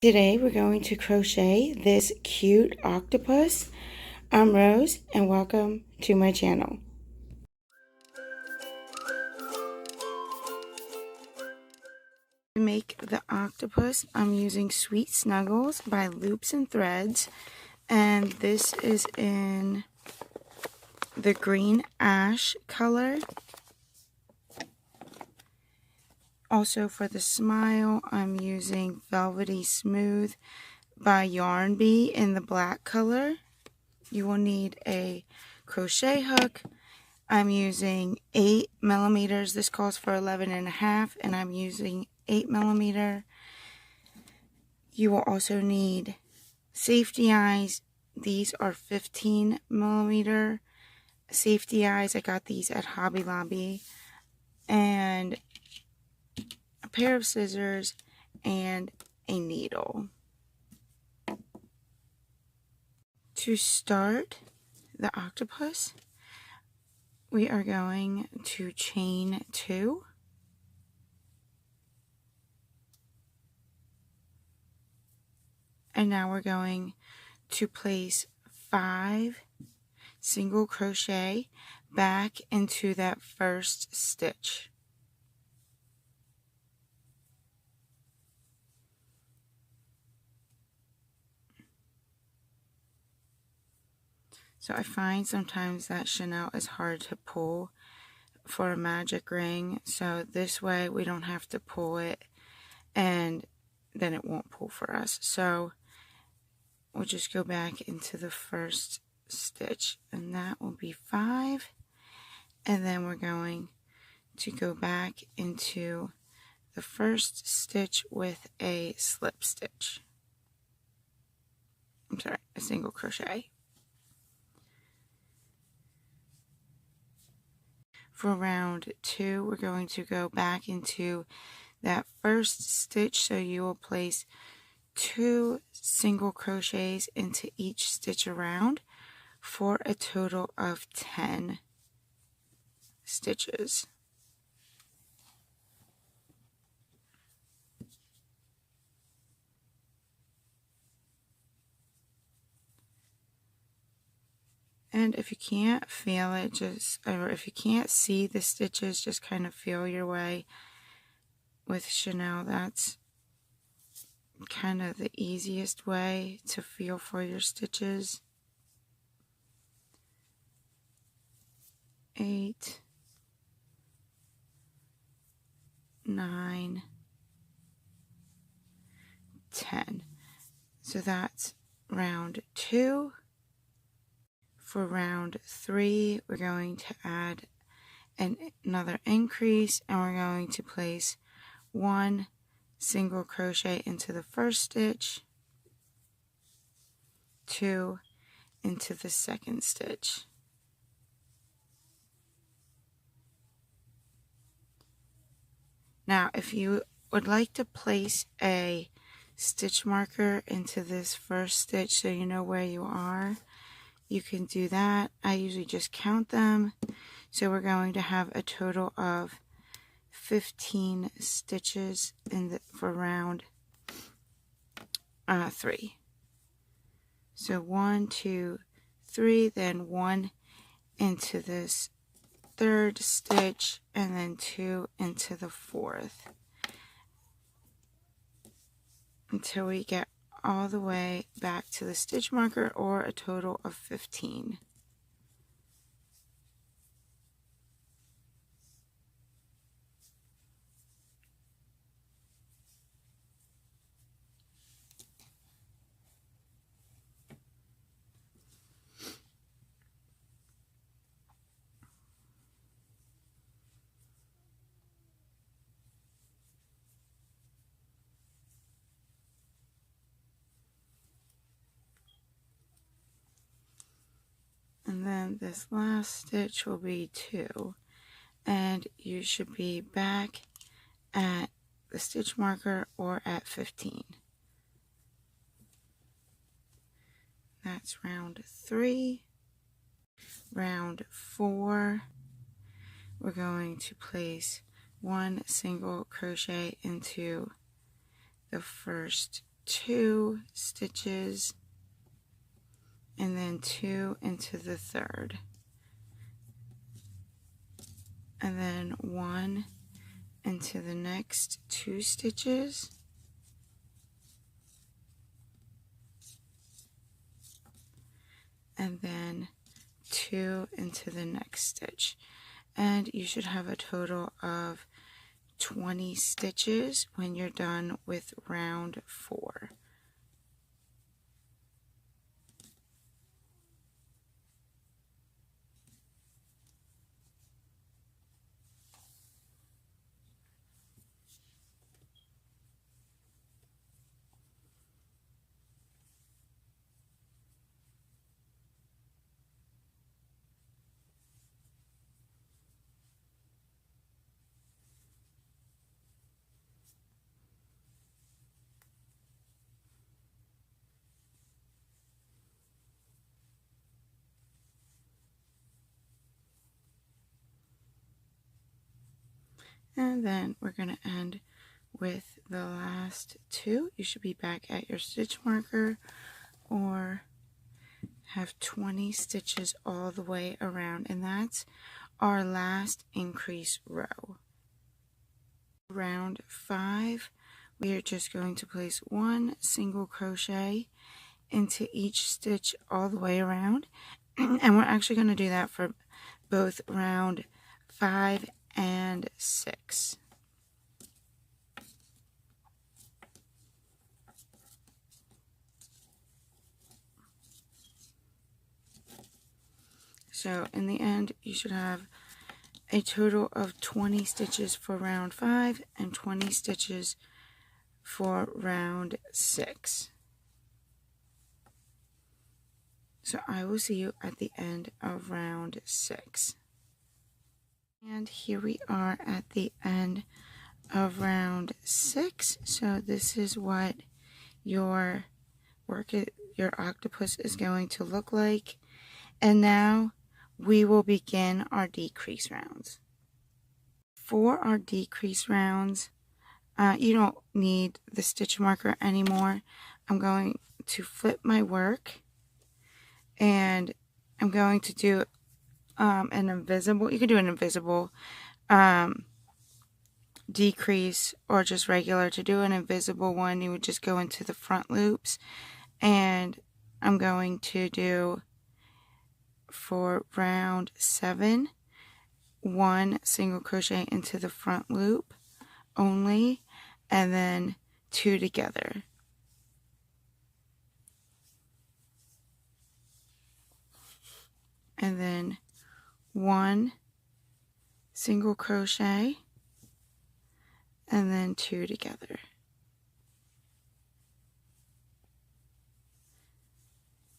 Today we're going to crochet this cute octopus. I'm Rose and welcome to my channel. To make the octopus, I'm using Sweet Snuggles by Loops and Threads, and this is in the green ash color. Also for the smile, I'm using Velvety Smooth by Yarn Bee in the black color. You will need a crochet hook. I'm using 8 millimeters. This calls for 11.5, and I'm using 8 millimeter. You will also need safety eyes. These are 15 millimeter safety eyes. I got these at Hobby Lobby. And a pair of scissors and a needle. To start the octopus, we are going to chain 2. And now we're going to place 5 single crochet back into that first stitch. So I find sometimes that chenille is hard to pull for a magic ring, so this way we don't have to pull it and then it won't pull for us. So we'll just go back into the first stitch, and that will be 5, and then we're going to go back into the first stitch with a slip stitch. I'm sorry, a single crochet. For round 2, we're going to go back into that first stitch, so you will place 2 single crochets into each stitch around for a total of 10 stitches. And if you can't feel it, or if you can't see the stitches, just kind of feel your way with chenille. That's kind of the easiest way to feel for your stitches. 8, 9, 10. So that's round 2. For round 3, we're going to add another increase, and we're going to place 1 single crochet into the first stitch, 2 into the second stitch. Now, if you would like to place a stitch marker into this first stitch so you know where you are, you can do that. I usually just count them. So we're going to have a total of 15 stitches for round 3. So 1, 2, 3, then 1 into this third stitch, and then 2 into the fourth, until we get all the way back to the stitch marker, or a total of 15. And then this last stitch will be 2, and you should be back at the stitch marker or at 15. That's round 3. Round 4, we're going to place 1 single crochet into the first 2 stitches, and then 2 into the third, and then 1 into the next 2 stitches, and then 2 into the next stitch. And you should have a total of 20 stitches when you're done with round 4. And then we're going to end with the last 2. You should be back at your stitch marker, or have 20 stitches all the way around, and that's our last increase row. Round 5, we are just going to place 1 single crochet into each stitch all the way around, and we're actually going to do that for both round 5 and 6. So in the end, you should have a total of 20 stitches for round 5 and 20 stitches for round 6. So I will see you at the end of round 6. And here we are at the end of round 6. So this is what your octopus is going to look like. And now we will begin our decrease rounds. For our decrease rounds, you don't need the stitch marker anymore. I'm going to flip my work, and I'm going to do an invisible. You can do an invisible decrease or just regular. To do an invisible one, you would just go into the front loops, and I'm going to do, for round 7, 1 single crochet into the front loop only, and then 2 together. And then 1 single crochet, and then 2 together.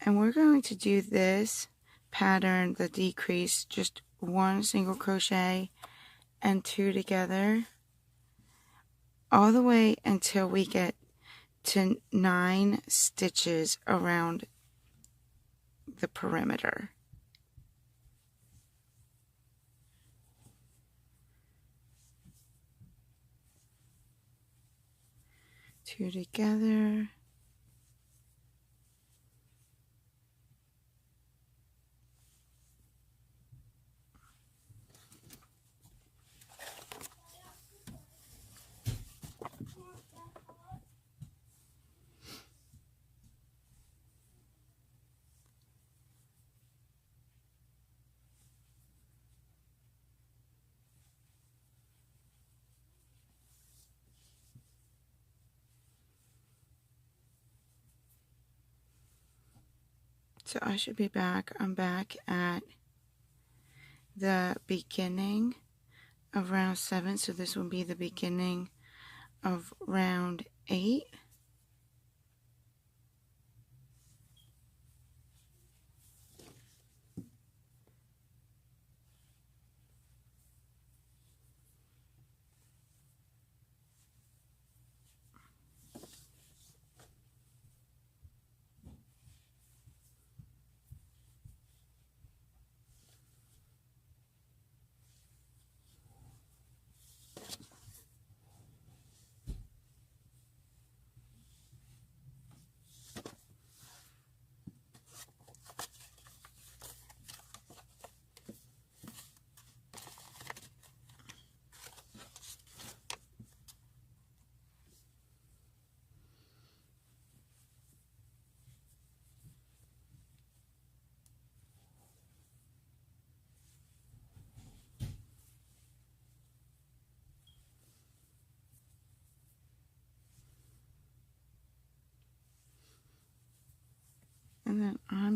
And we're going to do this pattern, the decrease, just 1 single crochet and 2 together, all the way until we get to 9 stitches around the perimeter. Two together. So I should be back. I'm back at the beginning of round 7. So this will be the beginning of round 8.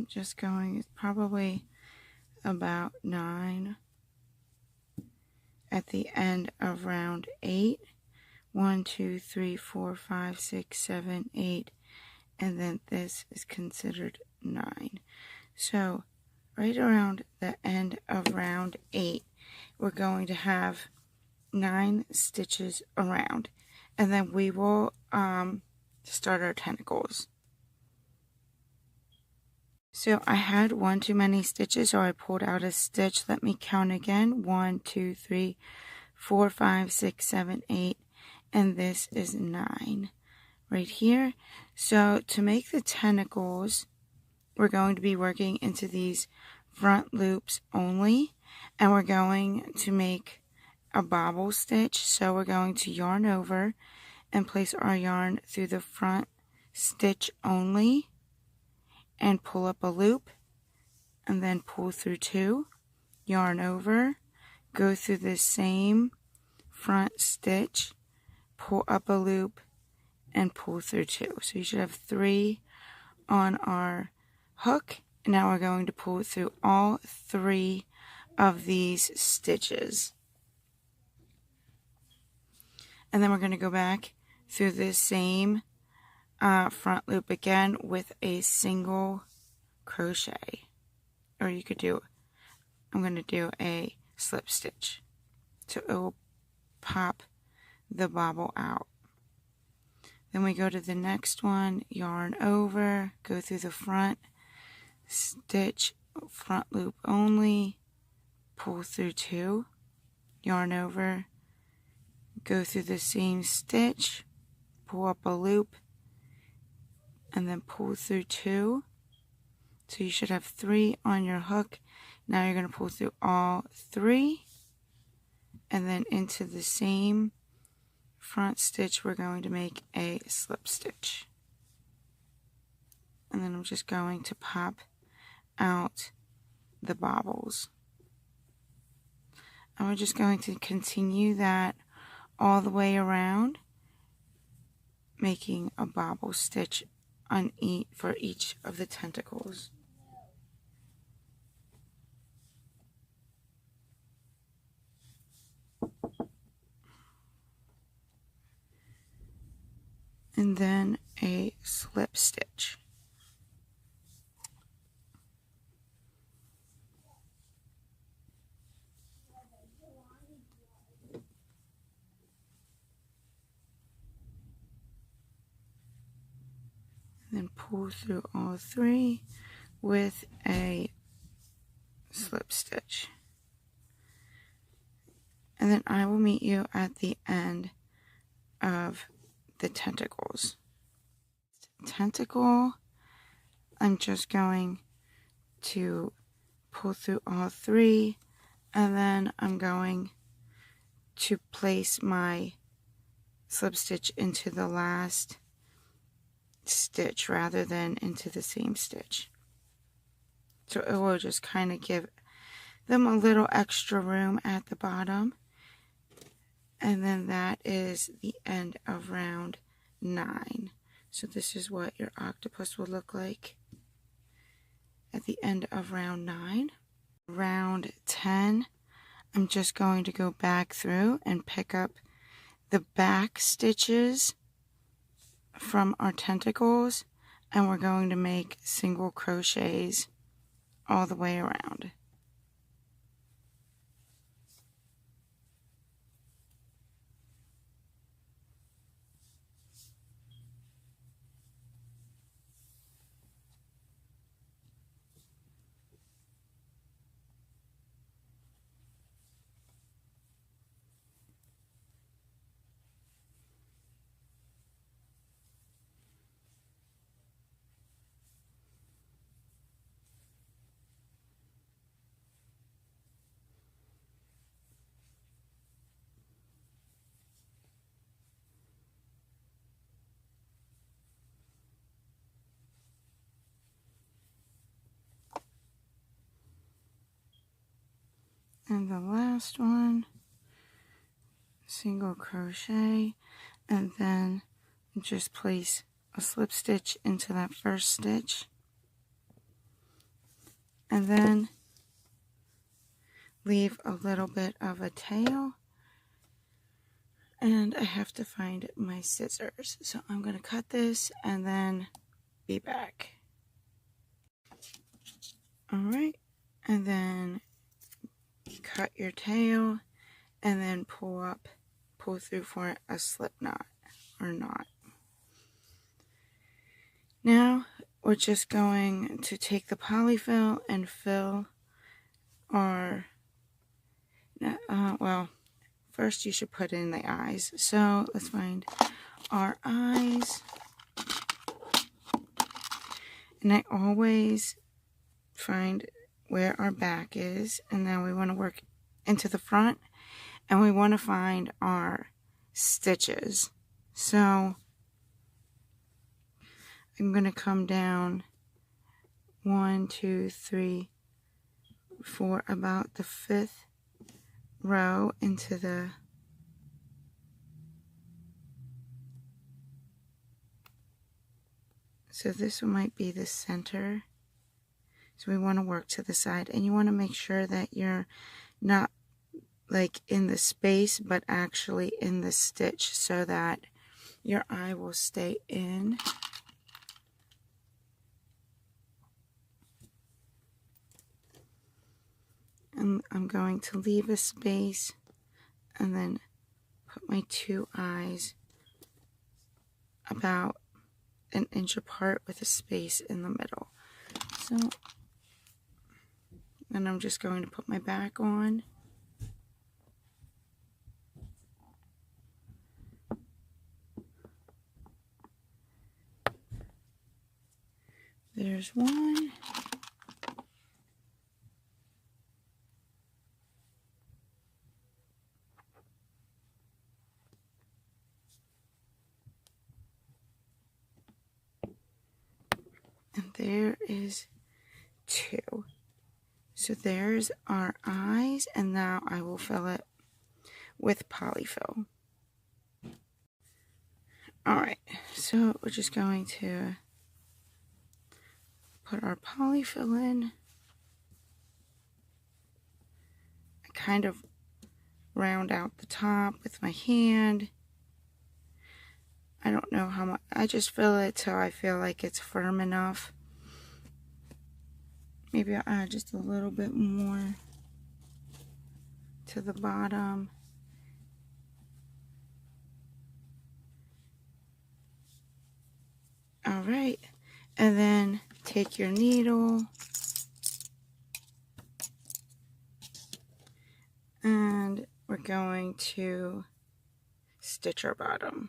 I'm just going probably about 9 at the end of round 8. 1, 2, 3, 4, 5, 6, 7, 8, and then this is considered 9. So right around the end of round 8, we're going to have 9 stitches around, and then we will start our tentacles. So I had one too many stitches, so I pulled out a stitch. Let me count again. 1, 2, 3, 4, 5, 6, 7, 8, and this is 9 right here. So to make the tentacles, we're going to be working into these front loops only, and we're going to make a bobble stitch. So we're going to yarn over and place our yarn through the front stitch only and pull up a loop, and then pull through 2, yarn over, go through the same front stitch, pull up a loop, and pull through 2. So you should have 3 on our hook. Now we're going to pull through all 3 of these stitches, and then we're going to go back through the same front loop again with a single crochet, or you could do, I'm going to do a slip stitch, so it will pop the bobble out. Then we go to the next one, yarn over, go through the front stitch, front loop only, pull through 2, yarn over, go through the same stitch, pull up a loop, and then pull through 2. So you should have 3 on your hook. Now you're going to pull through all 3, and then into the same front stitch we're going to make a slip stitch, and then I'm just going to pop out the bobbles, and we're just going to continue that all the way around, making a bobble stitch on for each of the tentacles. And then a slip stitch. And then pull through all 3 with a slip stitch. And then I will meet you at the end of the tentacles. Tentacle, I'm just going to pull through all 3, and then I'm going to place my slip stitch into the last stitch rather than into the same stitch. So it will just kind of give them a little extra room at the bottom. And then that is the end of round 9. So this is what your octopus will look like at the end of round 9. Round 10, I'm just going to go back through and pick up the back stitches from our tentacles, and we're going to make single crochets all the way around. And the last one, single crochet, and then just place a slip stitch into that first stitch, and then leave a little bit of a tail. And I have to find my scissors, so I'm going to cut this and then be back. Alright, and then cut your tail and then pull through for a slip knot or knot. Now we're just going to take the polyfill and fill our, well, first you should put in the eyes. So let's find our eyes. And I always find where our back is, and then we want to work into the front, and we want to find our stitches. So I'm going to come down 1, 2, 3, 4, about the 5th row into the so this might be the center. So we want to work to the side, and you want to make sure that you're not like in the space, but actually in the stitch, so that your eye will stay in. And I'm going to leave a space and then put my 2 eyes about an inch apart with a space in the middle. So then I'm just going to put my back on. There's one. And there is 2. So there's our eyes, and now I will fill it with polyfill. Alright, so we're just going to put our polyfill in. I kind of round out the top with my hand. I don't know how much, I just fill it till I feel like it's firm enough. Maybe I'll add just a little bit more to the bottom. Alright, and then take your needle and we're going to stitch our bottom.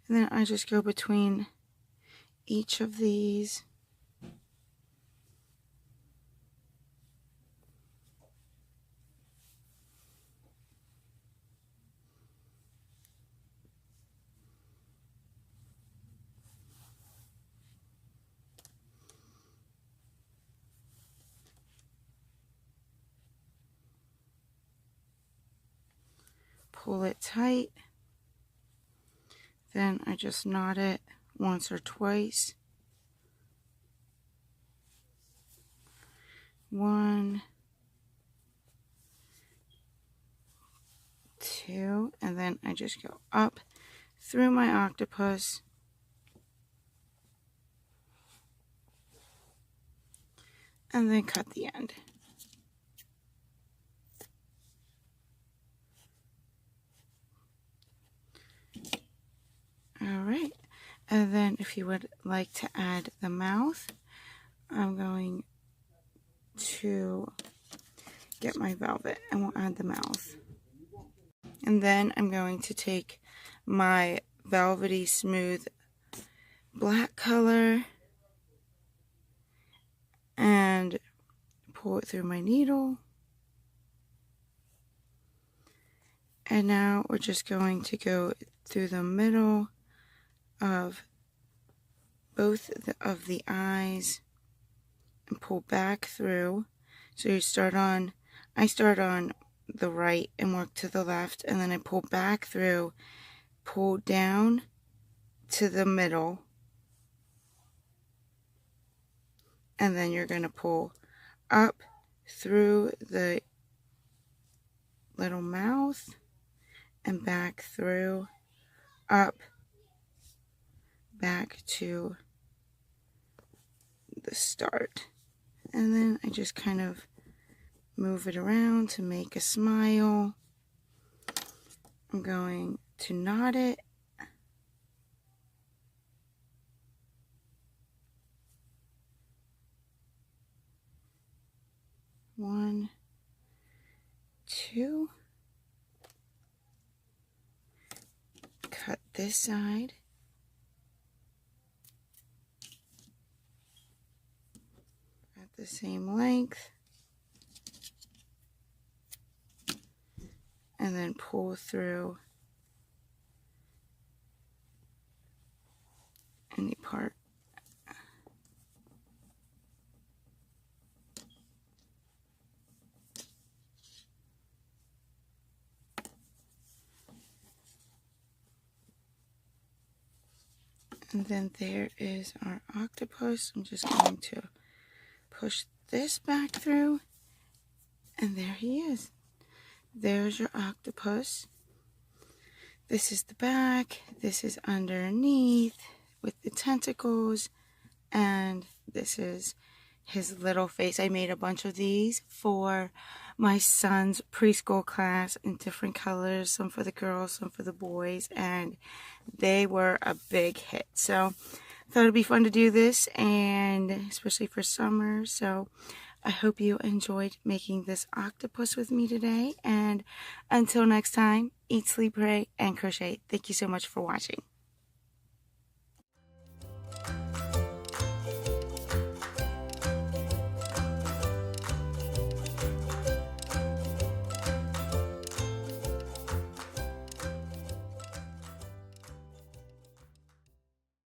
And then I just go between each of these. Pull it tight. Then I just knot it once or twice. 1, 2, and then I just go up through my octopus and then cut the end. Alright, and then if you would like to add the mouth, I'm going to get my velvet and we'll add the mouth. And then I'm going to take my Velvety Smooth black color and pull it through my needle. And now we're just going to go through the middle of both of the eyes and pull back through. So you start on, I start on the right and work to the left, and then I pull back through, pull down, to the middle, and then you're going to pull up through the little mouth and back through, up, back to the start. And then I just kind of move it around to make a smile. I'm going to knot it. One, two. Cut this side. At the same length. And then pull through any part. And then there is our octopus. I'm just going to push this back through, and there he is. There's your octopus. This is the back, this is underneath with the tentacles, and this is his little face. I made a bunch of these for my son's preschool class in different colors, some for the girls, some for the boys, and they were a big hit. So I thought it'd be fun to do this, and especially for summer. So I hope you enjoyed making this octopus with me today, and until next time, eat, sleep, pray, and crochet. Thank you so much for watching.